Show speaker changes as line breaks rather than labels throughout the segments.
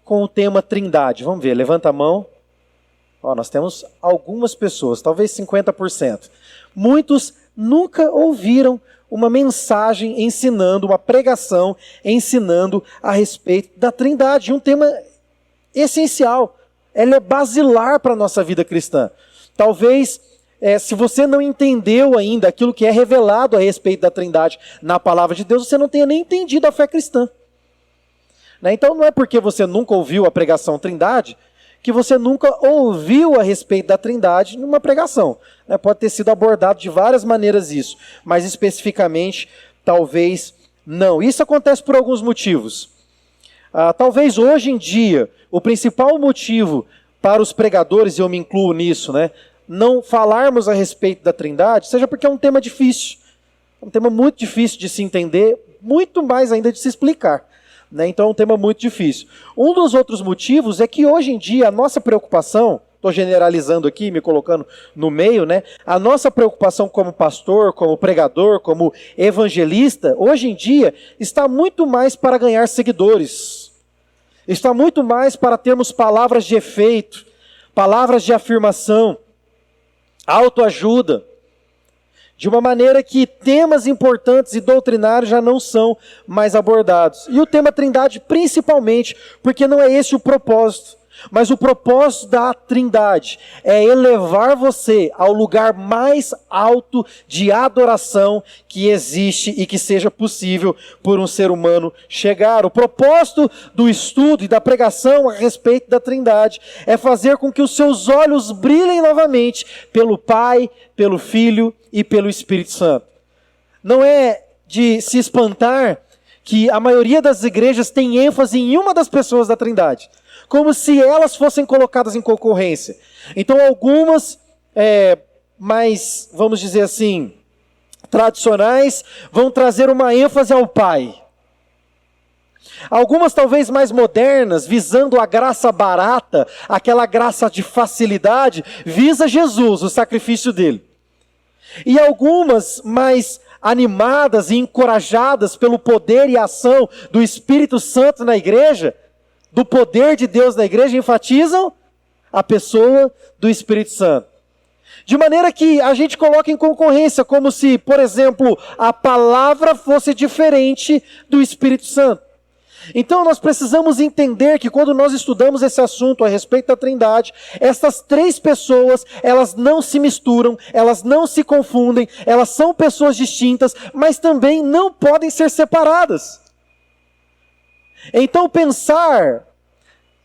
com o tema Trindade? Vamos ver, levanta a mão. Nós temos algumas pessoas, talvez 50%. Muitos nunca ouviram uma mensagem ensinando, uma pregação ensinando a respeito da Trindade, um tema essencial. Ela é basilar para a nossa vida cristã. Talvez, se você não entendeu ainda aquilo que é revelado a respeito da Trindade na palavra de Deus, você não tenha nem entendido a fé cristã. Então não é porque você nunca ouviu a pregação Trindade, que você nunca ouviu a respeito da Trindade numa pregação. Pode ter sido abordado de várias maneiras isso, mas especificamente, talvez não. Isso acontece por alguns motivos. Talvez hoje em dia, o principal motivo para os pregadores, e eu me incluo nisso, não falarmos a respeito da Trindade, seja porque é um tema difícil. Um tema muito difícil de se entender, muito mais ainda de se explicar. Então é um tema muito difícil. Um dos outros motivos é que hoje em dia a nossa preocupação, estou generalizando aqui, me colocando no meio, a nossa preocupação como pastor, como pregador, como evangelista, hoje em dia está muito mais para ganhar seguidores. Está muito mais para termos palavras de efeito, palavras de afirmação, autoajuda. De uma maneira que temas importantes e doutrinários já não são mais abordados. E o tema Trindade principalmente, porque não é esse o propósito. Mas o propósito da Trindade é elevar você ao lugar mais alto de adoração que existe e que seja possível por um ser humano chegar. O propósito do estudo e da pregação a respeito da Trindade é fazer com que os seus olhos brilhem novamente pelo Pai, pelo Filho e pelo Espírito Santo. Não é de se espantar que a maioria das igrejas tem ênfase em uma das pessoas da Trindade, como se elas fossem colocadas em concorrência. Então algumas mais, vamos dizer assim, tradicionais, vão trazer uma ênfase ao Pai. Algumas talvez mais modernas, visando a graça barata, aquela graça de facilidade, visa Jesus, o sacrifício dele. E algumas mais animadas e encorajadas pelo poder e ação do Espírito Santo na igreja, do poder de Deus na igreja, enfatizam a pessoa do Espírito Santo. De maneira que a gente coloca em concorrência, como se, por exemplo, a palavra fosse diferente do Espírito Santo. Então nós precisamos entender que quando nós estudamos esse assunto a respeito da Trindade, essas três pessoas, elas não se misturam, elas não se confundem, elas são pessoas distintas, mas também não podem ser separadas. Então pensar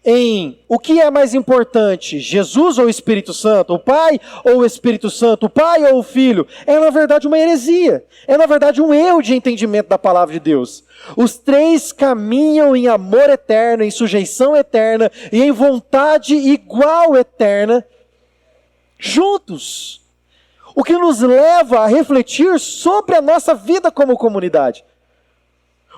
em o que é mais importante, Jesus ou o Espírito Santo, o Pai ou o Espírito Santo, o Pai ou o Filho, é na verdade uma heresia, é na verdade um erro de entendimento da palavra de Deus. Os três caminham em amor eterno, em sujeição eterna e em vontade igual eterna, juntos. O que nos leva a refletir sobre a nossa vida como comunidade.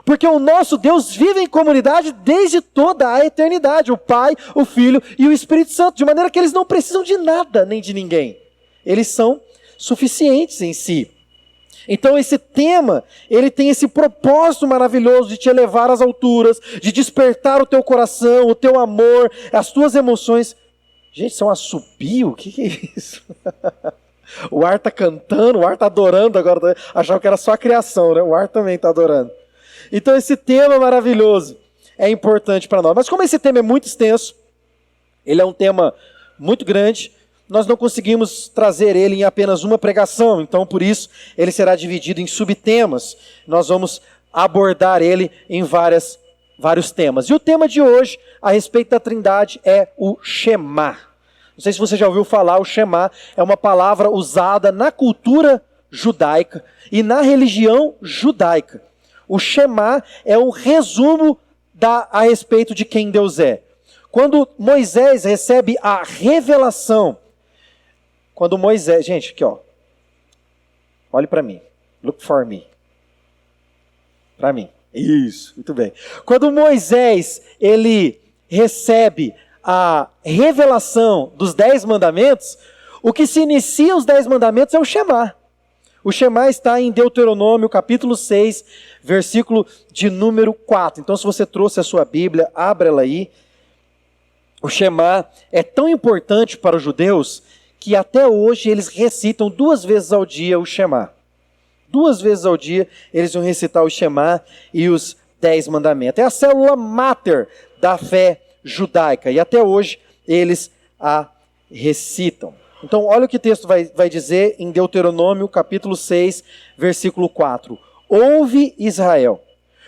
Porque o nosso Deus vive em comunidade desde toda a eternidade. O Pai, o Filho e o Espírito Santo. De maneira que eles não precisam de nada nem de ninguém. Eles são suficientes em si. Então esse tema, ele tem esse propósito maravilhoso de te elevar às alturas, de despertar o teu coração, o teu amor, as tuas emoções. Gente, isso é um assobio? O que é isso? O ar está cantando, o ar está adorando agora. Achava que era só a criação, O ar também está adorando. Então esse tema maravilhoso é importante para nós. Mas como esse tema é muito extenso, ele é um tema muito grande, nós não conseguimos trazer ele em apenas uma pregação. Então por isso ele será dividido em subtemas. Nós vamos abordar ele em vários temas. E o tema de hoje, a respeito da Trindade, é o Shema. Não sei se você já ouviu falar, o Shema é uma palavra usada na cultura judaica e na religião judaica. O Shema é um resumo a respeito de quem Deus é. Quando Moisés recebe a revelação, quando Moisés... Gente, aqui olhe para mim. Look for me. Para mim. Isso, muito bem. Quando Moisés, ele recebe a revelação dos 10 mandamentos, o que se inicia os 10 mandamentos é o Shema. O Shema está em Deuteronômio, capítulo 6, versículo de número 4. Então, se você trouxe a sua Bíblia, abra ela aí. O Shema é tão importante para os judeus que até hoje eles recitam 2 vezes ao dia o Shema. 2 vezes ao dia eles vão recitar o Shema e os 10 mandamentos. É a célula máter da fé judaica e até hoje eles a recitam. Então olha o que o texto vai dizer em Deuteronômio capítulo 6, versículo 4. Ouve Israel,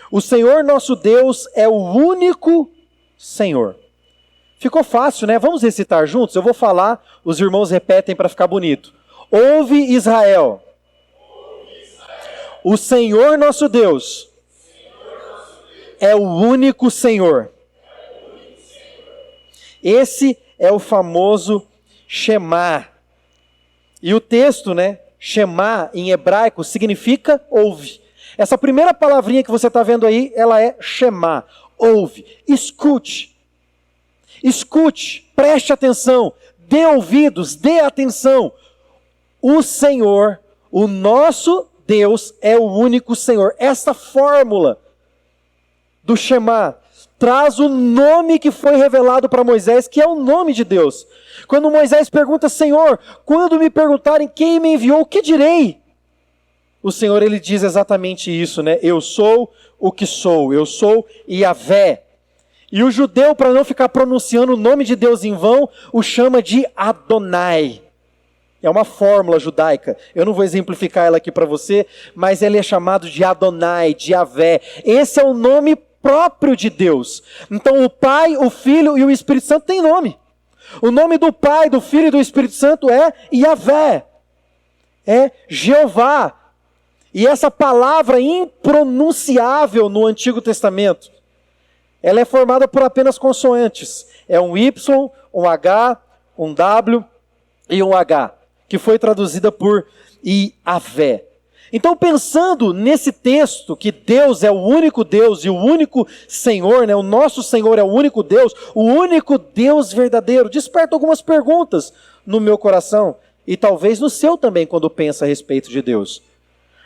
o Senhor nosso Deus é o único Senhor. Ficou fácil, né? Vamos recitar juntos? Eu vou falar, os irmãos repetem para ficar bonito. Ouve Israel, o Senhor nosso Deus é o único Senhor. Esse é o famoso Shema. E o texto, né? Shema em hebraico significa ouve. Essa primeira palavrinha que você está vendo aí, ela é Shema. Ouve, escute. Escute, preste atenção, dê ouvidos, dê atenção. O Senhor, o nosso Deus é o único Senhor. Essa fórmula do Shema traz o nome que foi revelado para Moisés, que é o nome de Deus. Quando Moisés pergunta, Senhor, quando me perguntarem quem me enviou, o que direi? O Senhor, ele diz exatamente isso, né? Eu sou o que sou, eu sou Yahvé. E o judeu, para não ficar pronunciando o nome de Deus em vão, o chama de Adonai. É uma fórmula judaica. Eu não vou exemplificar ela aqui para você, mas ele é chamado de Adonai, de Yahvé. Esse é o nome próprio de Deus. Então o Pai, o Filho e o Espírito Santo têm nome. O nome do Pai, do Filho e do Espírito Santo é Yahvé. É Jeová. E essa palavra impronunciável no Antigo Testamento, ela é formada por apenas consoantes. É um Y, um H, um W e um H, que foi traduzida por Yahvé. Então, pensando nesse texto, que Deus é o único Deus e o único Senhor, né? O nosso Senhor é o único Deus verdadeiro, desperta algumas perguntas no meu coração e talvez no seu também, quando pensa a respeito de Deus.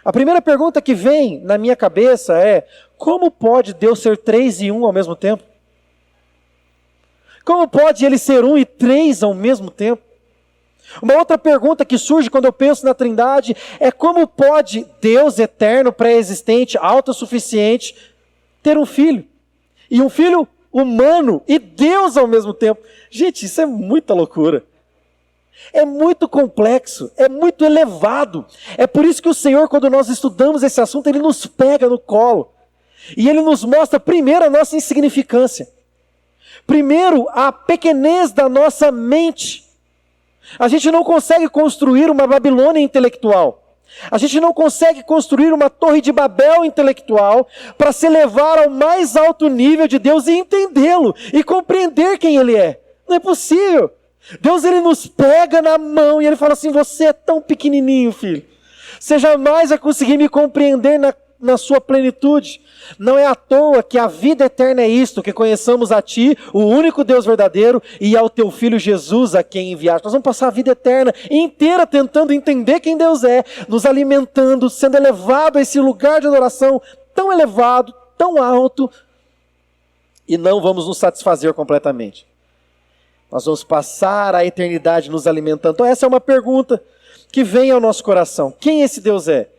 A primeira pergunta que vem na minha cabeça é: como pode Deus ser 3 e 1 ao mesmo tempo? Como pode Ele ser 1 e 3 ao mesmo tempo? Uma outra pergunta que surge quando eu penso na Trindade é: como pode Deus eterno, pré-existente, autossuficiente, ter um filho? E um filho humano e Deus ao mesmo tempo? Gente, isso é muita loucura. É muito complexo, é muito elevado. É por isso que o Senhor, quando nós estudamos esse assunto, Ele nos pega no colo. E Ele nos mostra primeiro a nossa insignificância. Primeiro, a pequenez da nossa mente. A gente não consegue construir uma Babilônia intelectual. A gente não consegue construir uma torre de Babel intelectual para se elevar ao mais alto nível de Deus e entendê-lo e compreender quem Ele é. Não é possível. Deus, Ele nos pega na mão e Ele fala assim: você é tão pequenininho, filho. Você jamais vai conseguir me compreender na sua plenitude. Não é à toa que a vida eterna é isto, que conheçamos a Ti, o único Deus verdadeiro, e ao Teu Filho Jesus, a quem enviaste. Nós vamos passar a vida eterna inteira tentando entender quem Deus é, nos alimentando, sendo elevado a esse lugar de adoração tão elevado, tão alto, e não vamos nos satisfazer completamente. Nós vamos passar a eternidade nos alimentando. Então essa é uma pergunta que vem ao nosso coração: quem esse Deus é?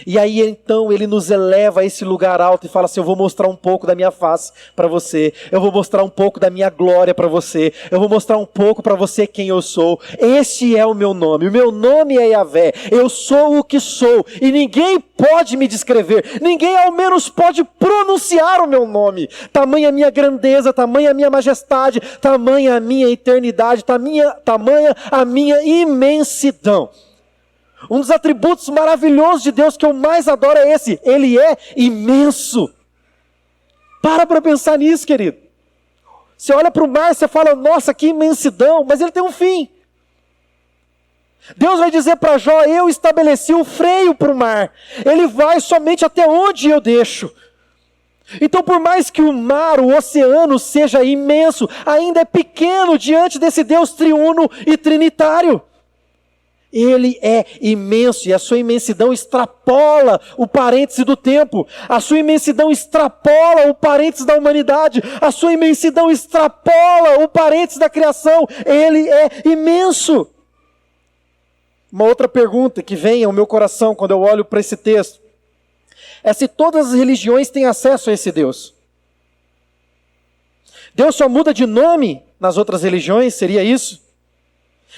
E aí então Ele nos eleva a esse lugar alto e fala assim: eu vou mostrar um pouco da minha face para você, eu vou mostrar um pouco da minha glória para você, eu vou mostrar um pouco para você quem eu sou. Este é o meu nome é Yahvé, eu sou o que sou, e ninguém pode me descrever, ninguém ao menos pode pronunciar o meu nome. Tamanha a minha grandeza, tamanha a minha majestade, tamanha a minha eternidade, tamanha a minha imensidão. Um dos atributos maravilhosos de Deus que eu mais adoro é esse: Ele é imenso. Para pensar nisso, querido. Você olha para o mar, você fala: nossa, que imensidão, mas ele tem um fim. Deus vai dizer para Jó: eu estabeleci o freio para o mar, ele vai somente até onde eu deixo. Então, por mais que o mar, o oceano seja imenso, ainda é pequeno diante desse Deus triuno e trinitário. Ele é imenso e a sua imensidão extrapola o parêntese do tempo. A sua imensidão extrapola o parêntese da humanidade. A sua imensidão extrapola o parêntese da criação. Ele é imenso. Uma outra pergunta que vem ao meu coração quando eu olho para esse texto é se todas as religiões têm acesso a esse Deus. Deus só muda de nome nas outras religiões, seria isso?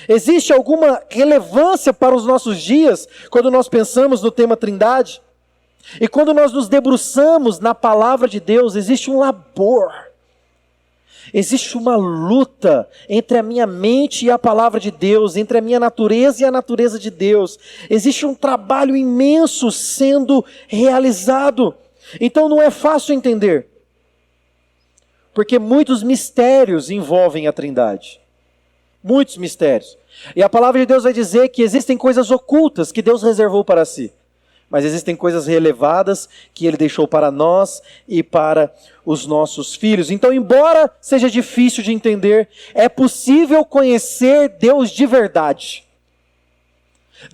Existe alguma relevância para os nossos dias quando nós pensamos no tema Trindade? E quando nós nos debruçamos na palavra de Deus, existe um labor, existe uma luta entre a minha mente e a palavra de Deus, entre a minha natureza e a natureza de Deus. Existe um trabalho imenso sendo realizado. Então não é fácil entender, porque muitos mistérios envolvem a Trindade. Muitos mistérios. E a palavra de Deus vai dizer que existem coisas ocultas que Deus reservou para si. Mas existem coisas relevadas que Ele deixou para nós e para os nossos filhos. Então, embora seja difícil de entender, é possível conhecer Deus de verdade.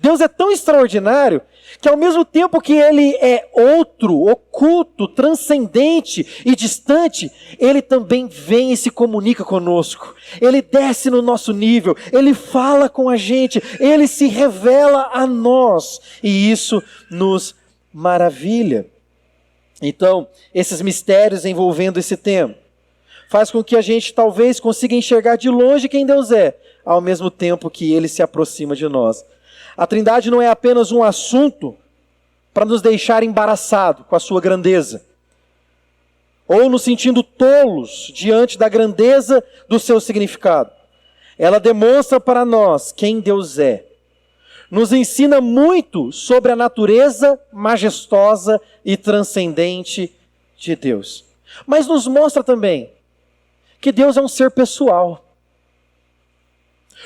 Deus é tão extraordinário que ao mesmo tempo que Ele é outro, oculto, transcendente e distante, Ele também vem e se comunica conosco. Ele desce no nosso nível, Ele fala com a gente, Ele se revela a nós. E isso nos maravilha. Então, esses mistérios envolvendo esse tema faz com que a gente talvez consiga enxergar de longe quem Deus é, ao mesmo tempo que Ele se aproxima de nós. A Trindade não é apenas um assunto para nos deixar embaraçados com a sua grandeza, ou nos sentindo tolos diante da grandeza do seu significado. Ela demonstra para nós quem Deus é. Nos ensina muito sobre a natureza majestosa e transcendente de Deus. Mas nos mostra também que Deus é um ser pessoal.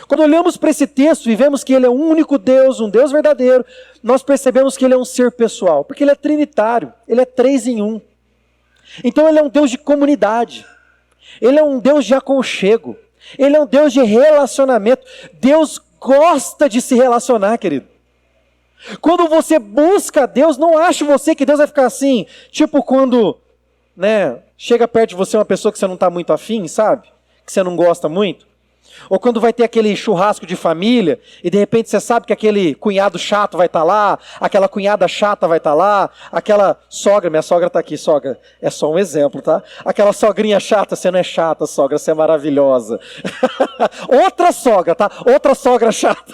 Quando olhamos para esse texto e vemos que Ele é um único Deus, um Deus verdadeiro, nós percebemos que Ele é um ser pessoal, porque Ele é trinitário, Ele é 3 em 1. Então Ele é um Deus de comunidade, Ele é um Deus de aconchego, Ele é um Deus de relacionamento. Deus gosta de se relacionar, querido. Quando você busca Deus, não ache você que Deus vai ficar assim, tipo quando, chega perto de você uma pessoa que você não está muito afim, sabe? Que você não gosta muito. Ou quando vai ter aquele churrasco de família e de repente você sabe que aquele cunhado chato vai estar lá, aquela cunhada chata vai estar lá, aquela sogra, minha sogra está aqui, sogra, é só um exemplo, tá? Aquela sogrinha chata, você não é chata, sogra, você é maravilhosa. Outra sogra, tá? Outra sogra chata.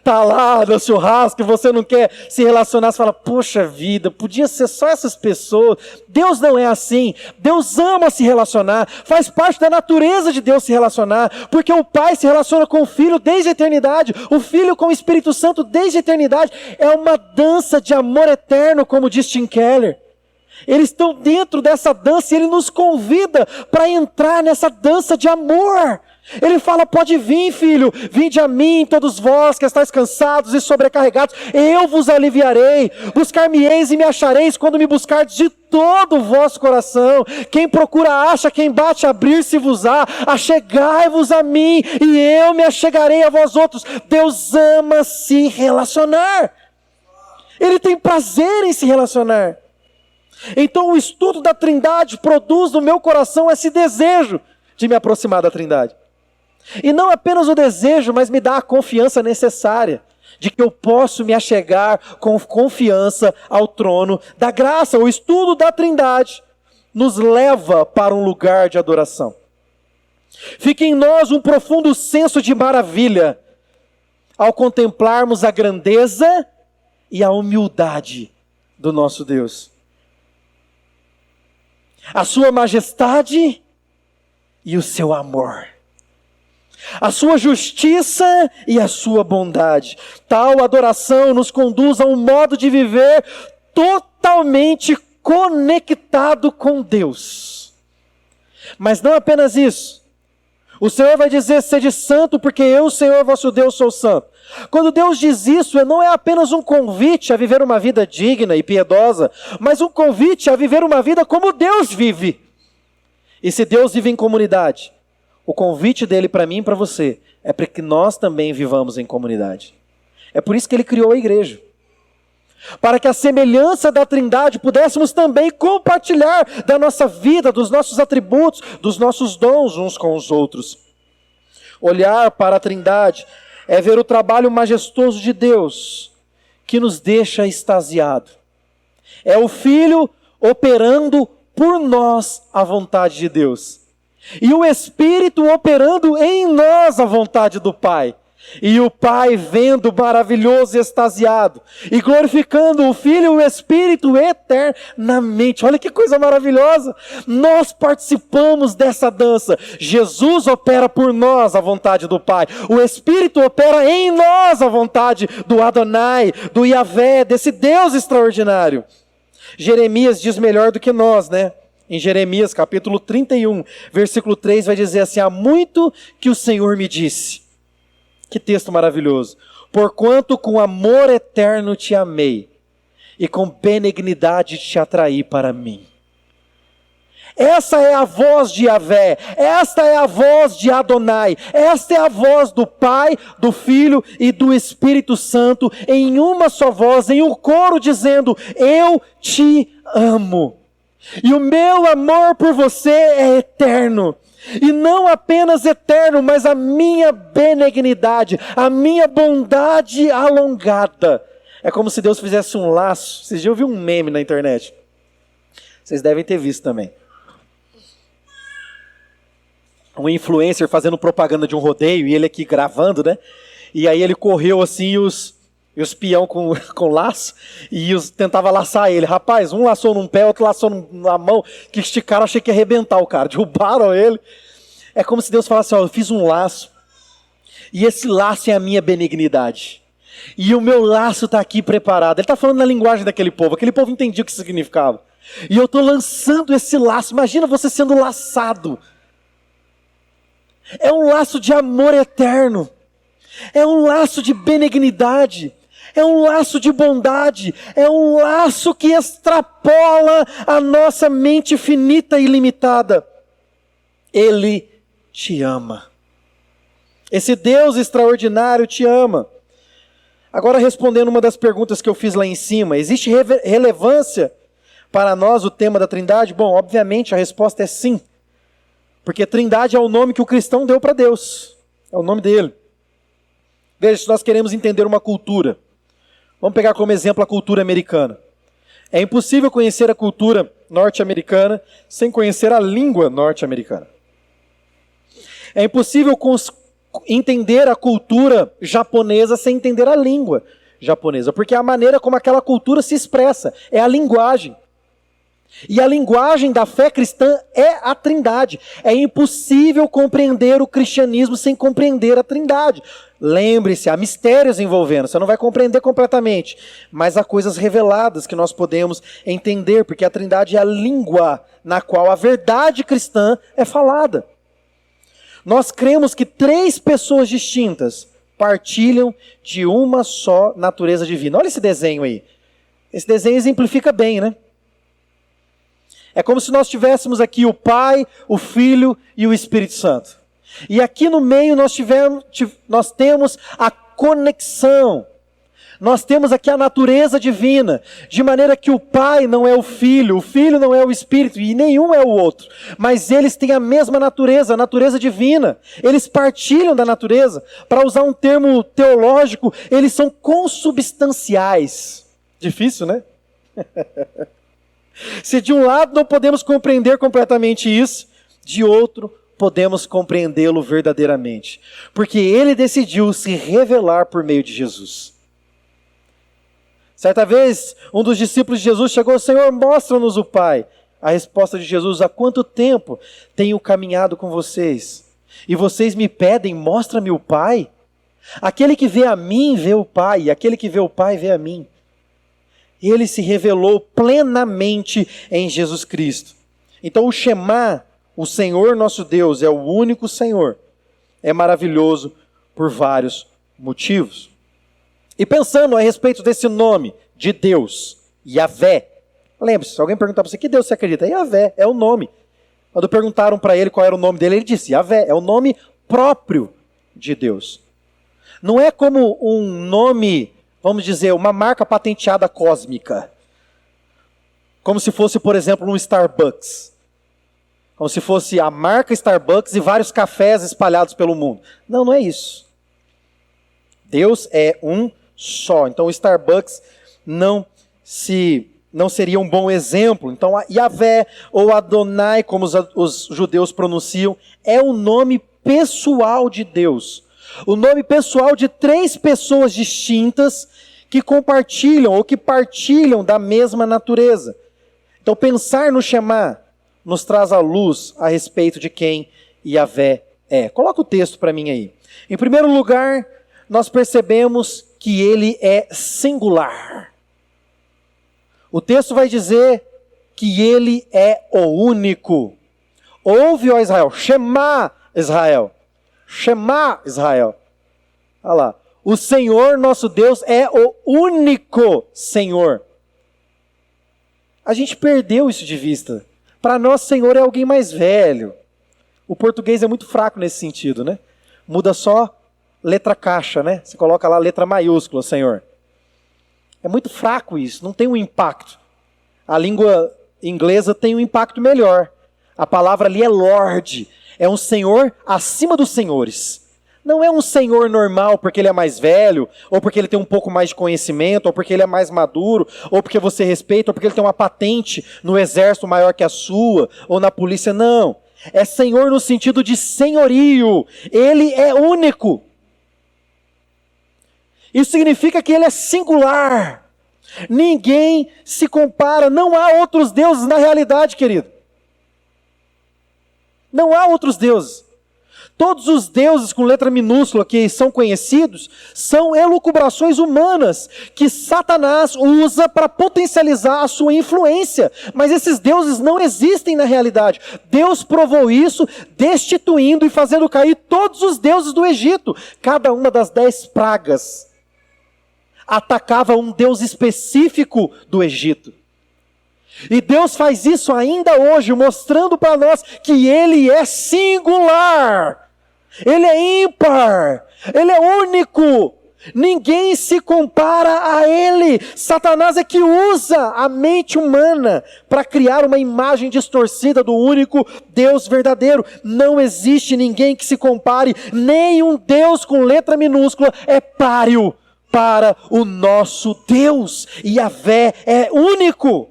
Tá lá no churrasco e você não quer se relacionar, você fala, poxa vida, podia ser só essas pessoas. Deus não é assim. Deus ama se relacionar, faz parte da natureza de Deus se relacionar. Porque o Pai se relaciona com o Filho desde a eternidade, o Filho com o Espírito Santo desde a eternidade. É uma dança de amor eterno, como diz Tim Keller. Eles estão dentro dessa dança e Ele nos convida para entrar nessa dança de amor. Ele fala, pode vir, filho, vinde a mim, todos vós que estáis cansados e sobrecarregados, eu vos aliviarei. Buscar-me-eis e me achareis quando me buscardes de todo o vosso coração. Quem procura acha, quem bate abrir-se-vos-á. Achegai-vos a mim e eu me achegarei a vós outros. Deus ama se relacionar. Ele tem prazer em se relacionar. Então o estudo da Trindade produz no meu coração esse desejo de me aproximar da Trindade. E não apenas o desejo, mas me dá a confiança necessária de que eu posso me achegar com confiança ao trono da graça. O estudo da Trindade nos leva para um lugar de adoração. Fica em nós um profundo senso de maravilha ao contemplarmos a grandeza e a humildade do nosso Deus. A sua majestade e o seu amor. A sua justiça e a sua bondade. Tal adoração nos conduz a um modo de viver totalmente conectado com Deus. Mas não apenas isso. O Senhor vai dizer, sede santo, porque eu, Senhor, vosso Deus, sou santo. Quando Deus diz isso, não é apenas um convite a viver uma vida digna e piedosa, mas um convite a viver uma vida como Deus vive. E se Deus vive em comunidade, o convite dele para mim e para você é para que nós também vivamos em comunidade. É por isso que ele criou a igreja. Para que a semelhança da Trindade pudéssemos também compartilhar da nossa vida, dos nossos atributos, dos nossos dons uns com os outros. Olhar para a Trindade é ver o trabalho majestoso de Deus, que nos deixa extasiado. É o Filho operando por nós a vontade de Deus. E o Espírito operando em nós a vontade do Pai. E o Pai vendo maravilhoso e extasiado. E glorificando o Filho e o Espírito eternamente. Olha que coisa maravilhosa. Nós participamos dessa dança. Jesus opera por nós a vontade do Pai. O Espírito opera em nós a vontade do Adonai, do Yahvé, desse Deus extraordinário. Jeremias diz melhor do que nós, né? Em Jeremias capítulo 31, versículo 3 vai dizer assim: há muito que o Senhor me disse. Que texto maravilhoso. Porquanto com amor eterno te amei, e com benignidade te atraí para mim. Essa é a voz de Yahvé, esta é a voz de Adonai, esta é a voz do Pai, do Filho e do Espírito Santo, em uma só voz, em um coro dizendo: eu te amo. E o meu amor por você é eterno. E não apenas eterno, mas a minha benignidade, a minha bondade alongada. É como se Deus fizesse um laço. Vocês já ouviram um meme na internet? Vocês devem ter visto também. Um influencer fazendo propaganda de um rodeio, e ele aqui gravando, né? E aí ele correu assim, e os peão com laço, e tentava laçar ele. Rapaz, um laçou num pé, outro laçou na mão, que esticaram, achei que ia arrebentar o cara, derrubaram ele. É como se Deus falasse: ó, eu fiz um laço, e esse laço é a minha benignidade. E o meu laço está aqui preparado. Ele está falando na linguagem daquele povo, aquele povo entendia o que isso significava. E eu estou lançando esse laço, imagina você sendo laçado. É um laço de amor eterno, é um laço de benignidade, é um laço de bondade, é um laço que extrapola a nossa mente finita e limitada. Ele te ama. Esse Deus extraordinário te ama. Agora, respondendo uma das perguntas que eu fiz lá em cima, existe relevância para nós o tema da Trindade? Bom, obviamente a resposta é sim. Porque Trindade é o nome que o cristão deu para Deus. É o nome dele. Veja, se nós queremos entender uma cultura, vamos pegar como exemplo a cultura americana. É impossível conhecer a cultura norte-americana sem conhecer a língua norte-americana. É impossível entender a cultura japonesa sem entender a língua japonesa, porque é a maneira como aquela cultura se expressa, é a linguagem. E a linguagem da fé cristã é a Trindade. É impossível compreender o cristianismo sem compreender a Trindade. Lembre-se, há mistérios envolvendo, você não vai compreender completamente, mas há coisas reveladas que nós podemos entender, porque a Trindade é a língua na qual a verdade cristã é falada. Nós cremos que 3 pessoas distintas partilham de uma só natureza divina. Olha esse desenho aí. Esse desenho exemplifica bem, né? É como se nós tivéssemos aqui o Pai, o Filho e o Espírito Santo. E aqui no meio nós temos a conexão. Nós temos aqui a natureza divina, de maneira que o Pai não é o Filho não é o Espírito, e nenhum é o outro. Mas eles têm a mesma natureza, a natureza divina. Eles partilham da natureza. Para usar um termo teológico, eles são consubstanciais. Difícil, né? Se de um lado não podemos compreender completamente isso, de outro podemos compreendê-lo verdadeiramente. Porque ele decidiu se revelar por meio de Jesus. Certa vez, um dos discípulos de Jesus chegou: Senhor, mostra-nos o Pai. A resposta de Jesus: há quanto tempo tenho caminhado com vocês? E vocês me pedem, mostra-me o Pai? Aquele que vê a mim, vê o Pai, e aquele que vê o Pai, vê a mim. Ele se revelou plenamente em Jesus Cristo. Então o Shema, o Senhor nosso Deus, é o único Senhor. É maravilhoso por vários motivos. E pensando a respeito desse nome de Deus, Yahvé. Lembre-se, se alguém perguntar para você: que Deus você acredita? Yahvé, é o nome. Quando perguntaram para ele qual era o nome dele, ele disse: Yahvé, é o nome próprio de Deus. Não é como um nome, vamos dizer, uma marca patenteada cósmica. Como se fosse, por exemplo, um Starbucks. Como se fosse a marca Starbucks e vários cafés espalhados pelo mundo. Não, não é isso. Deus é um só. Então o Starbucks não seria um bom exemplo. Então Yahvé ou Adonai, como os judeus pronunciam, é o nome pessoal de Deus. O nome pessoal de 3 pessoas distintas que compartilham ou que partilham da mesma natureza. Então pensar no Shema nos traz a luz a respeito de quem Yahvé é. Coloca o texto para mim aí. Em primeiro lugar, nós percebemos que ele é singular. O texto vai dizer que ele é o único. Ouve, ó Israel, Shema Israel. Shema Israel. Olha lá. O Senhor nosso Deus é o único Senhor. A gente perdeu isso de vista. Para nós, Senhor é alguém mais velho. O português é muito fraco nesse sentido, né? Muda só letra caixa, né? Você coloca lá letra maiúscula, Senhor. É muito fraco isso, não tem um impacto. A língua inglesa tem um impacto melhor. A palavra ali é Lord. É um Senhor acima dos senhores. Não é um Senhor normal porque ele é mais velho, ou porque ele tem um pouco mais de conhecimento, ou porque ele é mais maduro, ou porque você respeita, ou porque ele tem uma patente no exército maior que a sua, ou na polícia. Não. É Senhor no sentido de senhorio. Ele é único. Isso significa que ele é singular. Ninguém se compara. Não há outros deuses na realidade, querido. Não há outros deuses. Todos os deuses com letra minúscula que são conhecidos são elucubrações humanas que Satanás usa para potencializar a sua influência. Mas esses deuses não existem na realidade. Deus provou isso destituindo e fazendo cair todos os deuses do Egito. Cada uma das 10 pragas atacava um deus específico do Egito. E Deus faz isso ainda hoje, mostrando para nós que Ele é singular. Ele é ímpar. Ele é único. Ninguém se compara a Ele. Satanás é que usa a mente humana para criar uma imagem distorcida do único Deus verdadeiro. Não existe ninguém que se compare. Nenhum Deus com letra minúscula é páreo para o nosso Deus. Yahvé é único.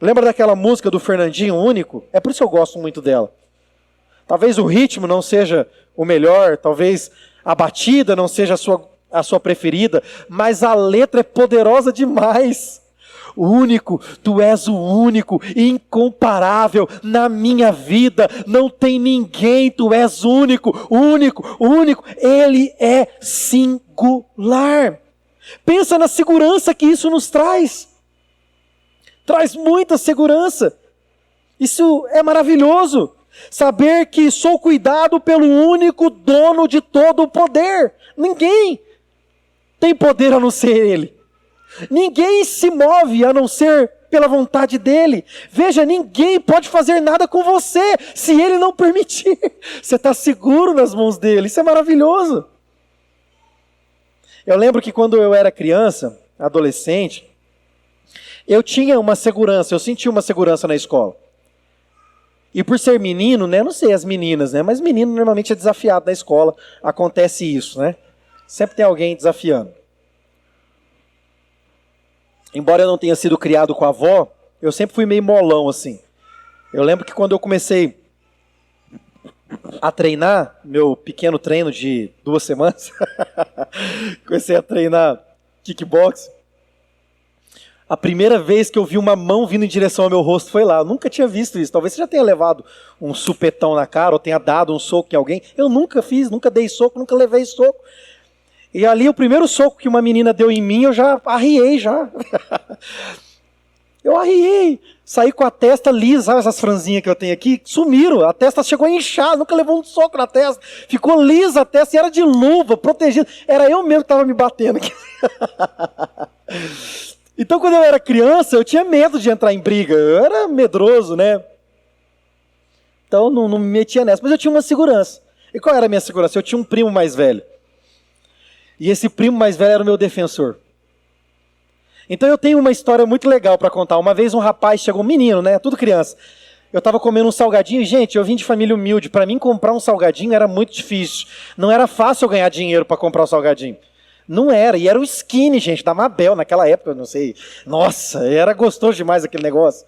Lembra daquela música do Fernandinho, Único? É por isso que eu gosto muito dela. Talvez o ritmo não seja o melhor, talvez a batida não seja a sua preferida, mas a letra é poderosa demais. Único, tu és o único, incomparável na minha vida, não tem ninguém, tu és único, único, único. Ele é singular. Pensa na segurança que isso nos traz. Traz muita segurança. Isso é maravilhoso. Saber que sou cuidado pelo único dono de todo o poder. Ninguém tem poder a não ser Ele. Ninguém se move a não ser pela vontade dEle. Veja, ninguém pode fazer nada com você se Ele não permitir. Você está seguro nas mãos dEle. Isso é maravilhoso. Eu lembro que quando eu era criança, adolescente, eu tinha uma segurança, eu sentia uma segurança na escola. E por ser menino, né, não sei as meninas, né, mas menino normalmente é desafiado na escola, acontece isso, né? Sempre tem alguém desafiando. Embora eu não tenha sido criado com a avó, eu sempre fui meio molão assim. Eu lembro que quando eu comecei a treinar, meu pequeno treino de 2 semanas, comecei a treinar kickboxing. A primeira vez que eu vi uma mão vindo em direção ao meu rosto foi lá. Eu nunca tinha visto isso. Talvez você já tenha levado um supetão na cara ou tenha dado um soco em alguém. Eu nunca fiz, nunca dei soco, nunca levei soco. E ali o primeiro soco que uma menina deu em mim, eu já arriei já. Eu arriei. Saí com a testa lisa, sabe essas franzinhas que eu tenho aqui? Sumiram, a testa chegou a inchar, nunca levou um soco na testa. Ficou lisa a testa e era de luva, protegida. Era eu mesmo que estava me batendo aqui. Então, quando eu era criança, eu tinha medo de entrar em briga. Eu era medroso, né? Então, não me metia nessa. Mas eu tinha uma segurança. E qual era a minha segurança? Eu tinha um primo mais velho. E esse primo mais velho era o meu defensor. Então eu tenho uma história muito legal para contar. Uma vez um rapaz chegou, um menino, né? Tudo criança. Eu estava comendo um salgadinho. Gente, eu vim de família humilde. Para mim comprar um salgadinho era muito difícil. Não era fácil eu ganhar dinheiro para comprar o salgadinho. Não era. E era o Skinny, gente, da Mabel naquela época. Eu não sei. Nossa, era gostoso demais aquele negócio.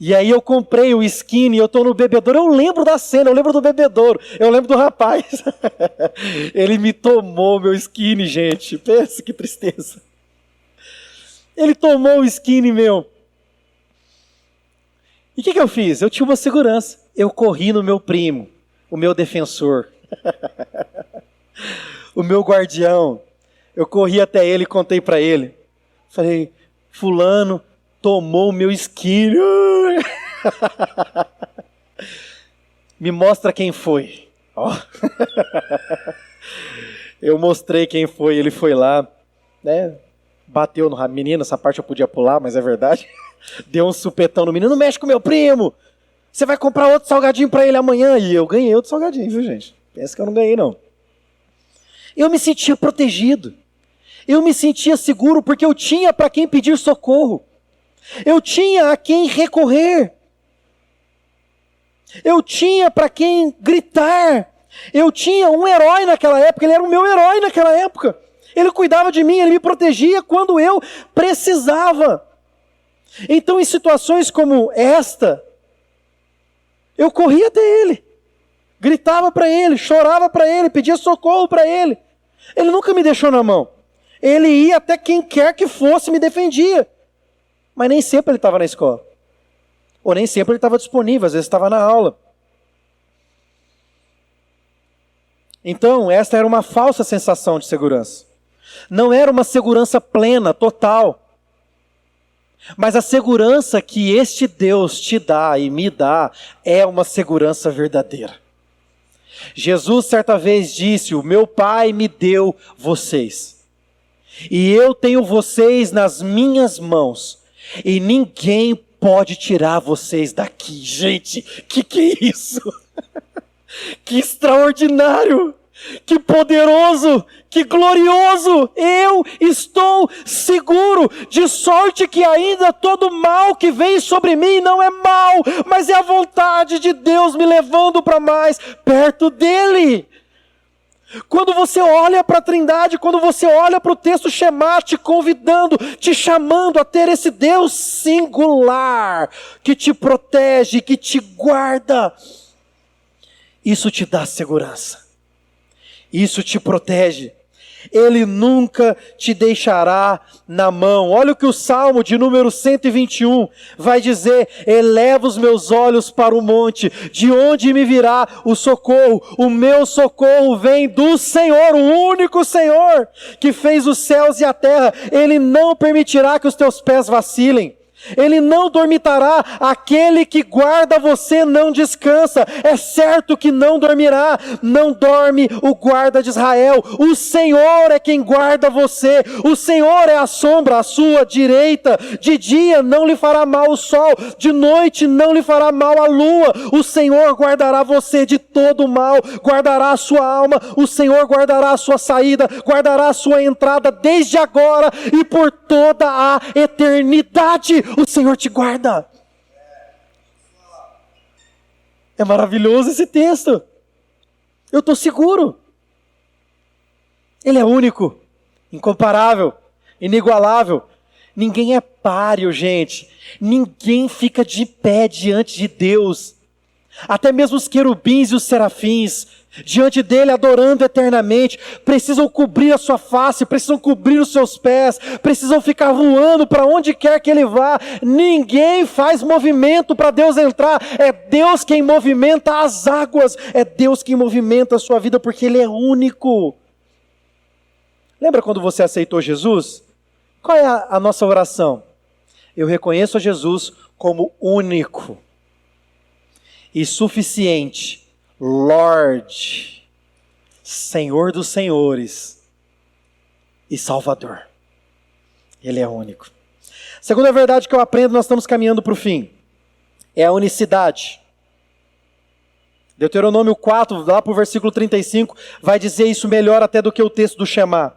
E aí eu comprei o Skinny, eu estou no bebedouro. Eu lembro da cena, eu lembro do bebedouro. Eu lembro do rapaz. Ele me tomou meu Skinny, gente. Pensa que tristeza. Ele tomou o Skinny meu. E o que eu fiz? Eu tinha uma segurança. Eu corri no meu primo, o meu defensor, o meu guardião. Eu corri até ele e contei para ele. Falei, fulano tomou o meu Skinny. Me mostra quem foi. Oh. Eu mostrei quem foi, ele foi lá, né? Bateu no menino, essa parte eu podia pular, mas é verdade. Deu um supetão no menino, não mexe com meu primo. Você vai comprar outro salgadinho para ele amanhã. E eu ganhei outro salgadinho, viu, gente? Pensa que eu não ganhei, não. Eu me sentia protegido. Eu me sentia seguro porque eu tinha para quem pedir socorro. Eu tinha a quem recorrer. Eu tinha para quem gritar. Eu tinha um herói naquela época, ele era o meu herói naquela época. Ele cuidava de mim, ele me protegia quando eu precisava. Então, em situações como esta, eu corria até ele, gritava para ele, chorava para ele, pedia socorro para ele. Ele nunca me deixou na mão. Ele ia até quem quer que fosse, me defendia. Mas nem sempre ele estava na escola. Ou nem sempre ele estava disponível, às vezes estava na aula. Então, esta era uma falsa sensação de segurança. Não era uma segurança plena, total. Mas a segurança que este Deus te dá e me dá é uma segurança verdadeira. Jesus certa vez disse, o meu Pai me deu vocês. E eu tenho vocês nas minhas mãos. E ninguém pode tirar vocês daqui. Gente, que é isso? Que extraordinário! Que poderoso, que glorioso, eu estou seguro, de sorte que ainda todo mal que vem sobre mim não é mal, mas é a vontade de Deus me levando para mais perto dEle. Quando você olha para a Trindade, quando você olha para o texto Shema, te convidando, te chamando a ter esse Deus singular, que te protege, que te guarda, isso te dá segurança. Isso te protege. Ele nunca te deixará na mão. Olha o que o Salmo de número 121 vai dizer. Eleva os meus olhos para o monte. De onde me virá o socorro? O meu socorro vem do Senhor, o único Senhor que fez os céus e a terra. Ele não permitirá que os teus pés vacilem. Ele não dormitará, aquele que guarda você não descansa, é certo que não dormirá, não dorme o guarda de Israel, o Senhor é quem guarda você, o Senhor é a sombra à sua direita, de dia não lhe fará mal o sol, de noite não lhe fará mal a lua, o Senhor guardará você de todo mal, guardará a sua alma, o Senhor guardará a sua saída, guardará a sua entrada desde agora e por toda a eternidade. O Senhor te guarda. É maravilhoso esse texto. Eu estou seguro. Ele é único, incomparável, inigualável. Ninguém é páreo, gente. Ninguém fica de pé diante de Deus. Até mesmo os querubins e os serafins, diante dele adorando eternamente, precisam cobrir a sua face, precisam cobrir os seus pés, precisam ficar voando para onde quer que ele vá. Ninguém faz movimento para Deus entrar, é Deus quem movimenta as águas, é Deus quem movimenta a sua vida, porque ele é único. Lembra quando você aceitou Jesus? Qual é a nossa oração? Eu reconheço a Jesus como único e suficiente, Lorde, Senhor dos senhores e Salvador. Ele é único. Segunda verdade que eu aprendo, nós estamos caminhando para o fim, é a unicidade. Deuteronômio 4, lá para o versículo 35, vai dizer isso melhor até do que o texto do Shema.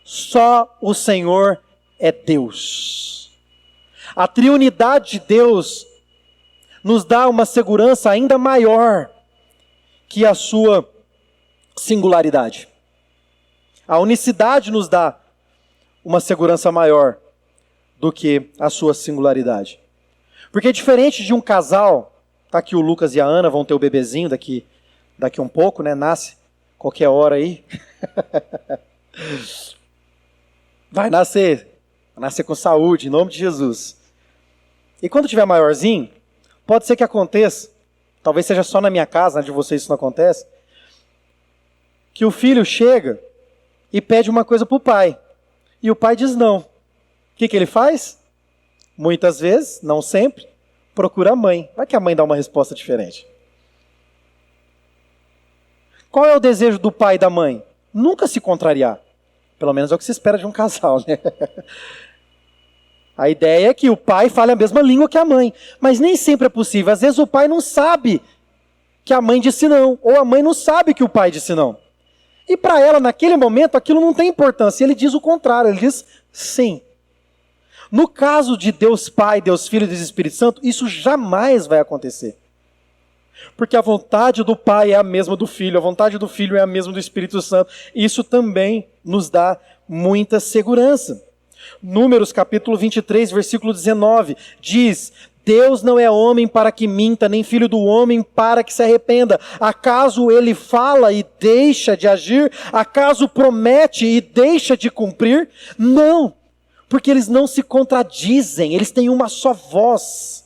Só o Senhor é Deus. A triunidade de Deus nos dá uma segurança ainda maior que a sua singularidade. A unicidade nos dá uma segurança maior do que a sua singularidade. Porque diferente de um casal, tá aqui o Lucas e a Ana vão ter o bebezinho daqui um pouco, né? Nasce qualquer hora aí. Vai nascer com saúde, em nome de Jesus. E quando tiver maiorzinho, pode ser que aconteça, talvez seja só na minha casa, de vocês isso não acontece, que o filho chega e pede uma coisa para o pai. E o pai diz não. O que ele faz? Muitas vezes, não sempre, procura a mãe. Vai que a mãe dá uma resposta diferente. Qual é o desejo do pai e da mãe? Nunca se contrariar. Pelo menos é o que se espera de um casal, né? A ideia é que o pai fale a mesma língua que a mãe. Mas nem sempre é possível. Às vezes o pai não sabe que a mãe disse não. Ou a mãe não sabe que o pai disse não. E para ela, naquele momento, aquilo não tem importância. Ele diz o contrário, ele diz sim. No caso de Deus Pai, Deus Filho e Deus Espírito Santo, isso jamais vai acontecer. Porque a vontade do Pai é a mesma do Filho, a vontade do Filho é a mesma do Espírito Santo. Isso também nos dá muita segurança. Números capítulo 23, versículo 19, diz: Deus não é homem para que minta, nem filho do homem para que se arrependa. Acaso ele fala e deixa de agir? Acaso promete e deixa de cumprir? Não, porque eles não se contradizem, eles têm uma só voz.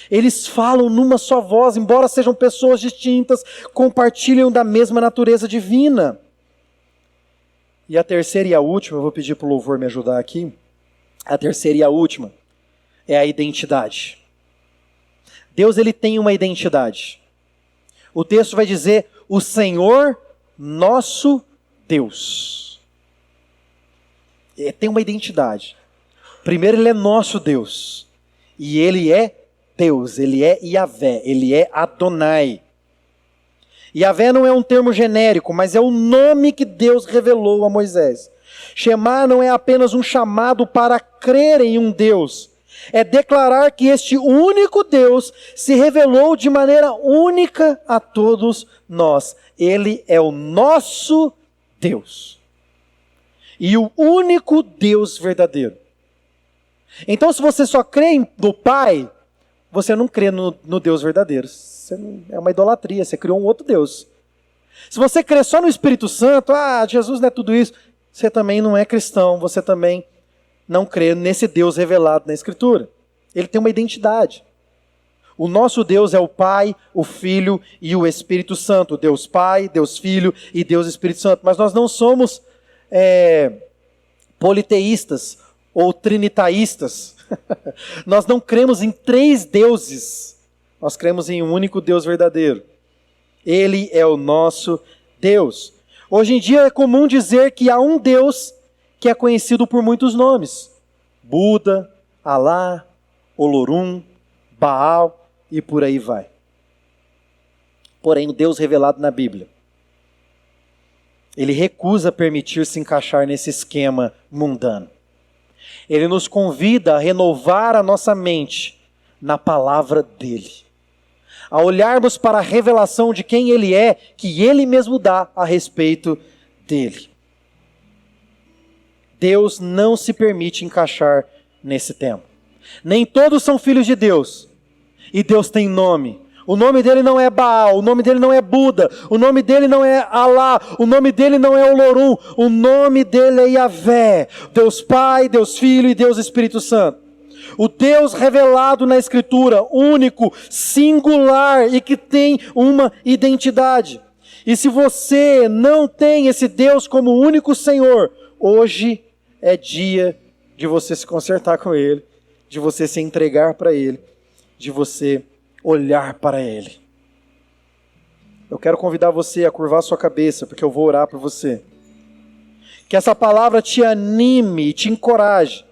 Eles falam numa só voz, embora sejam pessoas distintas, compartilham da mesma natureza divina. E a terceira e a última, eu vou pedir para o louvor me ajudar aqui. A terceira e a última é a identidade. Deus, ele tem uma identidade. O texto vai dizer: o Senhor nosso Deus. Ele tem uma identidade. Primeiro, ele é nosso Deus. E ele é Deus, ele é Yahvé, ele é Adonai. Yahvé não é um termo genérico, mas é o nome que Deus revelou a Moisés. Shema não é apenas um chamado para crer em um Deus. É declarar que este único Deus se revelou de maneira única a todos nós. Ele é o nosso Deus. E o único Deus verdadeiro. Então, se você só crê no Pai, você não crê no Deus verdadeiro. É uma idolatria, você criou um outro Deus. Se você crê só no Espírito Santo, Jesus não é tudo isso, você também não é cristão, você também não crê nesse Deus revelado na Escritura. Ele tem uma identidade. O nosso Deus é o Pai, o Filho e o Espírito Santo. Deus Pai, Deus Filho e Deus Espírito Santo. Mas nós não somos politeístas ou trinitaístas. Nós não cremos em três deuses. Nós cremos em um único Deus verdadeiro. Ele é o nosso Deus. Hoje em dia é comum dizer que há um Deus que é conhecido por muitos nomes. Buda, Alá, Olorum, Baal e por aí vai. Porém, o Deus revelado na Bíblia, ele recusa permitir-se encaixar nesse esquema mundano. Ele nos convida a renovar a nossa mente na palavra dele. A olharmos para a revelação de quem ele é, que ele mesmo dá a respeito dele. Deus não se permite encaixar nesse tema. Nem todos são filhos de Deus. E Deus tem nome. O nome dele não é Baal, o nome dele não é Buda, o nome dele não é Alá, o nome dele não é Olorum, o nome dele é Yahvé, Deus Pai, Deus Filho e Deus Espírito Santo. O Deus revelado na Escritura, único, singular e que tem uma identidade. E se você não tem esse Deus como único Senhor, hoje é dia de você se consertar com Ele, de você se entregar para Ele, de você olhar para Ele. Eu quero convidar você a curvar sua cabeça, porque eu vou orar por você. Que essa palavra te anime, te encoraje.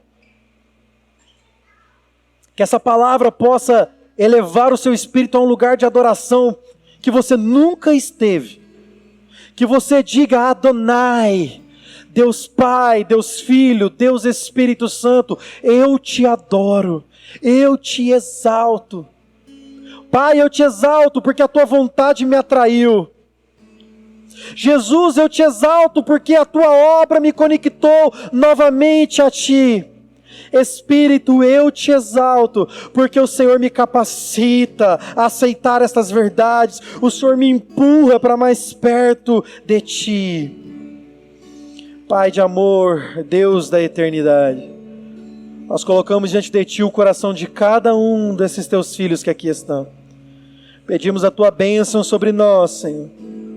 Que essa palavra possa elevar o seu espírito a um lugar de adoração que você nunca esteve. Que você diga: Adonai, Deus Pai, Deus Filho, Deus Espírito Santo, eu te adoro, eu te exalto. Pai, eu te exalto porque a tua vontade me atraiu. Jesus, eu te exalto porque a tua obra me conectou novamente a ti. Espírito, eu te exalto, porque o Senhor me capacita a aceitar estas verdades, o Senhor me empurra para mais perto de ti. Pai de amor, Deus da eternidade, nós colocamos diante de ti o coração de cada um desses teus filhos que aqui estão. Pedimos a tua bênção sobre nós, Senhor.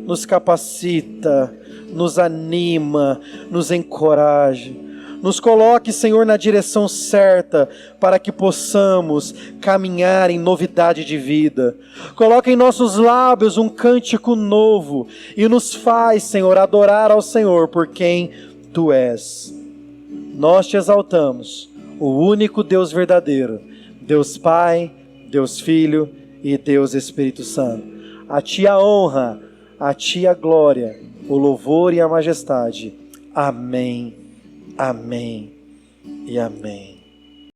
Nos capacita, nos anima, nos encoraje. Nos coloque, Senhor, na direção certa, para que possamos caminhar em novidade de vida. Coloque em nossos lábios um cântico novo, e nos faz, Senhor, adorar ao Senhor por quem Tu és. Nós te exaltamos, o único Deus verdadeiro, Deus Pai, Deus Filho e Deus Espírito Santo. A Ti a honra, a Ti a glória, o louvor e a majestade. Amém. Amém e amém.